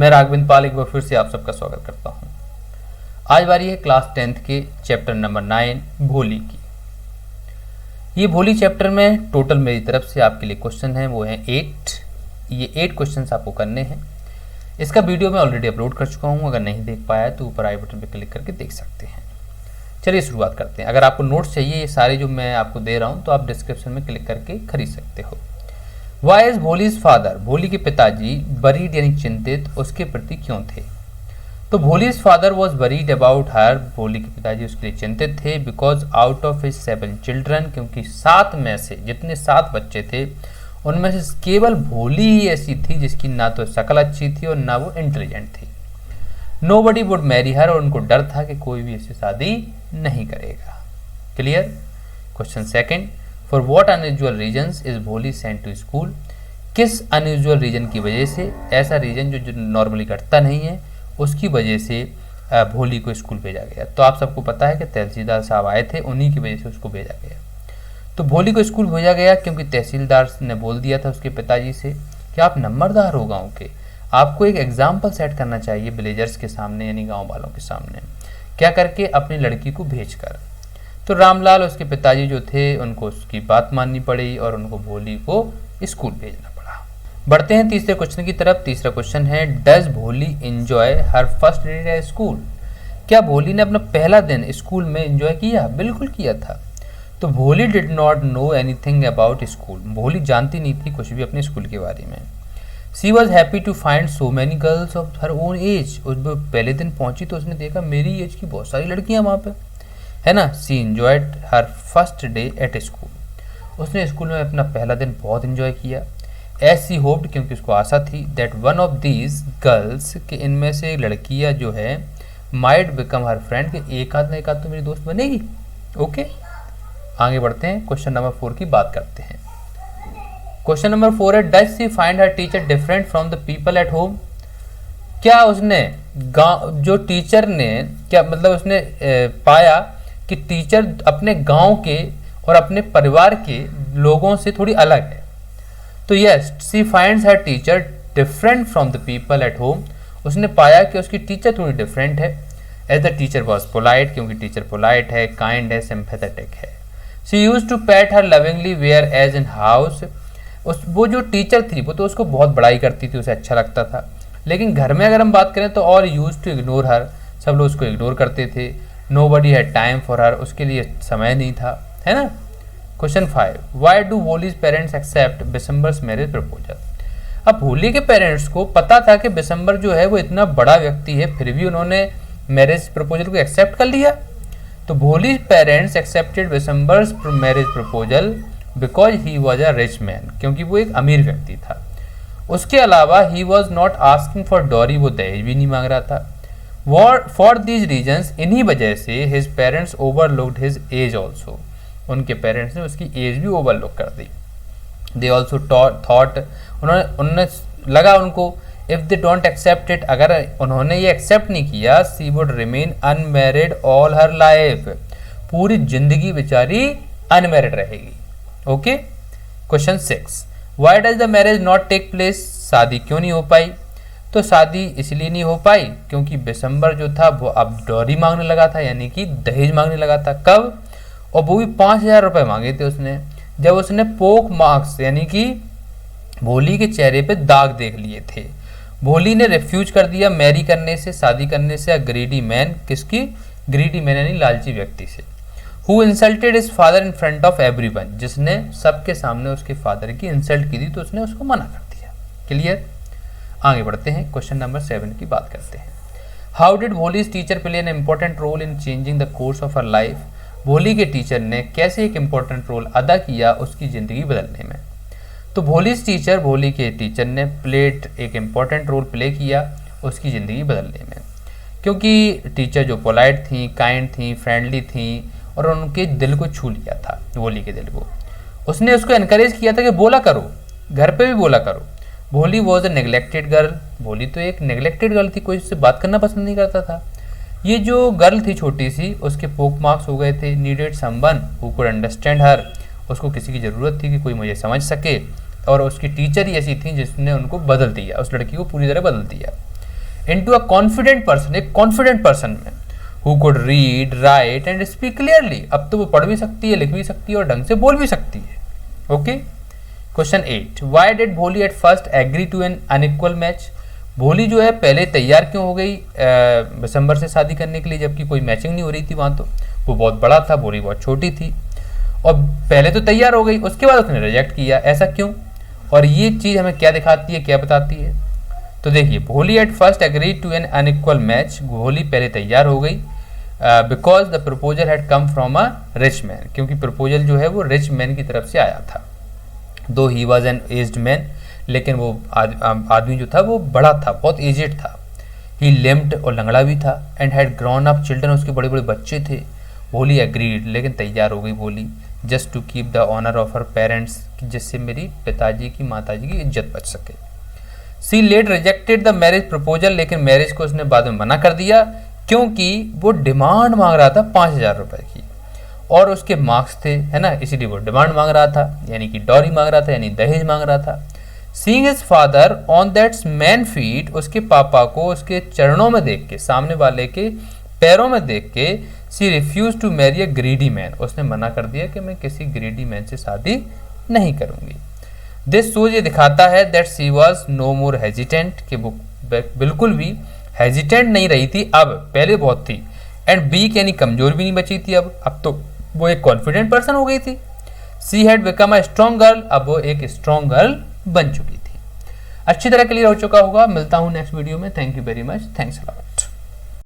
मैं राघवेंद्र पाल एक बार फिर से आप सबका स्वागत करता हूं। आज बारी है क्लास 10th के चैप्टर नंबर 9 भोली की। ये भोली चैप्टर में टोटल मेरी तरफ से आपके लिए क्वेश्चन है वो है 8। ये 8 क्वेश्चंस आपको करने हैं। इसका वीडियो मैं ऑलरेडी अपलोड कर चुका हूं, अगर नहीं देख पाया तो ऊपर आई बटन पर क्लिक करके देख सकते हैं। चलिए शुरुआत करते हैं। अगर आपको नोट्स चाहिए ये सारे जो मैं आपको दे रहा हूँ तो आप डिस्क्रिप्शन में क्लिक करके खरीद सकते हो। वाई इज भोलीज फादर, भोली के पिताजी वरीड यानी चिंतित उसके प्रति क्यों थे। तो Bholi's father was worried about her, भोली के पिताजी उसके लिए चिंतित थे। Because out of his 7 children, क्योंकि 7 में से जितने 7 बच्चे थे उनमें से केवल भोली ही ऐसी थी जिसकी ना तो शक्ल अच्छी थी और ना वो इंटेलिजेंट थी। नोबडी वुड मैरी हर, और उनको डर था कि कोई भी ऐसी शादी नहीं करेगा। Clear. Question second, for what unusual reasons is Bholi sent to school, किस अनयूजुअल रीजन की वजह से, ऐसा रीजन जो नॉर्मली घटता नहीं है उसकी वजह से भोली को स्कूल भेजा गया। तो आप सबको पता है कि तहसीलदार साहब आए थे, उन्हीं की वजह से उसको भेजा गया। तो भोली को स्कूल भेजा गया क्योंकि तहसीलदार ने बोल दिया था उसके पिताजी से कि आप नंबरदार हो गाँव के, आपको एक एग्जाम्पल सेट करना चाहिए विलेजर्स के सामने यानी गाँव वालों के सामने, क्या करके अपनी लड़की को भेजकर। तो रामलाल उसके पिताजी जो थे उनको उसकी बात माननी पड़ी और उनको भोली को स्कूल भेजना पड़ा। बढ़ते हैं तीसरे क्वेश्चन की तरफ। तीसरा क्वेश्चन है, डज भोली enjoy her first day at school, क्या भोली ने अपना पहला दिन स्कूल में एंजॉय किया। बिल्कुल किया था। तो भोली did not know anything about school, भोली जानती नहीं थी कुछ भी अपने स्कूल के बारे में। She was happy to find so many girls of her own age, उस पहले दिन पहुंची तो उसने देखा मेरी एज की बहुत सारी लड़कियां वहाँ पे है ना। She enjoyed her first day at school, उसने स्कूल में अपना पहला दिन बहुत एंजॉय किया। एज सी होप्ड, क्योंकि उसको आशा थी, that one of these girls, कि इनमें से लड़कियां जो है माइट बिकम हर फ्रेंड, कि एक आध तो मेरी दोस्त बनेगी। ओके, आगे बढ़ते हैं। क्वेश्चन नंबर 4 की बात करते हैं। क्वेश्चन नंबर 4 है, does she find her teacher different from the people at home, क्या उसने जो टीचर ने क्या मतलब उसने पाया कि टीचर अपने गांव के और अपने परिवार के लोगों से थोड़ी अलग है। तो yes, she finds her teacher different from the people at home, उसने पाया कि उसकी टीचर थोड़ी डिफरेंट है। As the teacher was polite, क्योंकि टीचर पोलाइट है, काइंड है, सिंपैथेटिक है। She used to pat her lovingly whereas in house, वो जो टीचर थी वो तो उसको बहुत बड़ाई करती थी, उसे अच्छा लगता था। लेकिन घर में अगर हम बात करें तो और यूज टू इग्नोर हर, सब लोग उसको इग्नोर करते थे। Nobody had time for her, उसके लिए समय नहीं था, है ना। Question 5, why do Bholi's parents accept Bishambar's marriage proposal. अब भोली के पेरेंट्स को पता था कि बिशंबर जो है वो इतना बड़ा व्यक्ति है, फिर भी उन्होंने मैरिज प्रपोजल को एक्सेप्ट कर लिया। तो Bholi parents accepted Bishambar's marriage proposal because he was a rich man, क्योंकि वो एक अमीर व्यक्ति था। उसके अलावा he was not asking for dowry, वो दहेज भी नहीं मांग रहा था। फॉर दीज रीजन्स, इन्हीं वजह से his parents overlooked his age also, उनके पेरेंट्स ने उसकी एज भी ओवरलुक कर दी। दे ऑल्सो थॉट, उन्होंने लगा उनको, if they don't accept it, अगर उन्होंने ये एक्सेप्ट नहीं किया, she would remain unmarried all her life, पूरी जिंदगी बेचारी अनमैरिड रहेगी। Okay. Question 6, why does the marriage not take place, शादी क्यों नहीं हो पाई। तो शादी इसलिए नहीं हो पाई क्योंकि बिशंबर जो था वो अब डॉरी मांगने लगा था, यानी कि दहेज मांगने लगा था। कब, और वो भी 5,000 रुपये मांगे थे उसने, जब उसने पोक मार्क्स यानी कि भोली के चेहरे पे दाग देख लिए थे। भोली ने रिफ्यूज कर दिया मैरी करने से, शादी करने से, ग्रीडी मैन, किसकी, ग्रीडी मैन यानी लालची व्यक्ति से। Who insulted his father in front of everyone, जिसने सबके सामने उसके फादर की इंसल्ट की थी तो उसने उसको मना कर दिया। क्लियर। आगे बढ़ते हैं। क्वेश्चन नंबर 7 की बात करते हैं। How did Bholi's teacher play an important role in changing the course of her life, Bholi के टीचर ने कैसे एक इंपॉर्टेंट रोल अदा किया उसकी ज़िंदगी बदलने में। तो भोलीज टीचर, भोली के टीचर ने प्लेड एक इंपॉर्टेंट रोल प्ले किया उसकी ज़िंदगी बदलने में, क्योंकि टीचर जो पोलाइट थी, काइंड थी, फ्रेंडली थी और उनके दिल को छू लिया था, भोली के दिल को। उसने उसको एनकरेज किया था कि बोला करो, घर पे भी बोला करो। भोली वॉज अ नेग्लेक्टेड गर्ल, भोली तो एक नेग्लेक्टेड गर्ल थी, कोई उससे बात करना पसंद नहीं करता था। ये जो गर्ल थी छोटी सी, उसके पोक मार्क्स हो गए थे। Needed someone who could understand her, उसको किसी की ज़रूरत थी कि कोई मुझे समझ सके, और उसकी टीचर ही ऐसी थी जिसने उनको बदल दिया, उस लड़की को पूरी तरह बदल दिया। इनटू अ कॉन्फिडेंट पर्सन, एक कॉन्फिडेंट पर्सन में, who could read write and speak clearly. अब तो वो पढ़ भी सकती है, लिख भी सकती है और ढंग से बोल भी सकती है। Okay. Question 8, why did Bholi at first agree to an unequal match. Bholi जो है पहले तैयार क्यों हो गई विशंबर से शादी करने के लिए, जबकि कोई मैचिंग नहीं हो रही थी वहां। तो वो बहुत बड़ा था, भोली बहुत छोटी थी, और पहले तो तैयार हो गई, उसके बाद उसने रिजेक्ट किया, ऐसा क्यों? और ये चीज हमें क्या दिखाती है, क्या बताती है? तो देखिए, Bholi at first agree to an unequal match, Bholi पहले तैयार हो गई because the proposal had come from a rich man, क्योंकि प्रपोजल जो है वो रिच मैन की तरफ से आया था। दो he was an aged man, लेकिन वो आदमी जो था वो बड़ा था, बहुत एजेड था। ही लिम्प्ड, और लंगड़ा भी था, and had grown up children, उसके बड़े बड़े बच्चे थे। भोली एग्रीड, लेकिन तैयार हो गई Bholi, just to keep the honour of her parents, जिससे मेरी पिताजी की माताजी की इज्जत बच सके। She later rejected the marriage proposal, लेकिन मैरिज को उसने बाद में मना कर दिया, क्योंकि वो डिमांड मांग रहा था 5,000 रुपए की, और उसके मार्क्स थे, है ना, इसीलिए वो डिमांड मांग रहा था, यानी कि डॉरी मांग रहा था, यानी दहेज मांग रहा था। Seeing his father on that man feet, उसके पापा को उसके चरणों में देख के, सामने वाले के पैरों में देख के, she refuse to marry a greedy man, उसने मना कर दिया कि मैं किसी ग्रीडी मैन से शादी नहीं करूंगी। दिस शोज, ये दिखाता है that she was no more hesitant, कि वो बिल्कुल भी हेजिटेंट नहीं रही थी, अब पहले बहुत थी, एंड वीक यानी कमजोर भी नहीं बची थी, अब तो वो एक कॉन्फिडेंट पर्सन हो गई थी। She had become a strong girl, अब वो एक स्ट्रॉन्ग गर्ल बन चुकी थी। अच्छी तरह क्लियर हो चुका होगा। मिलता हूं नेक्स्ट वीडियो में। Thank you very much, thanks a lot.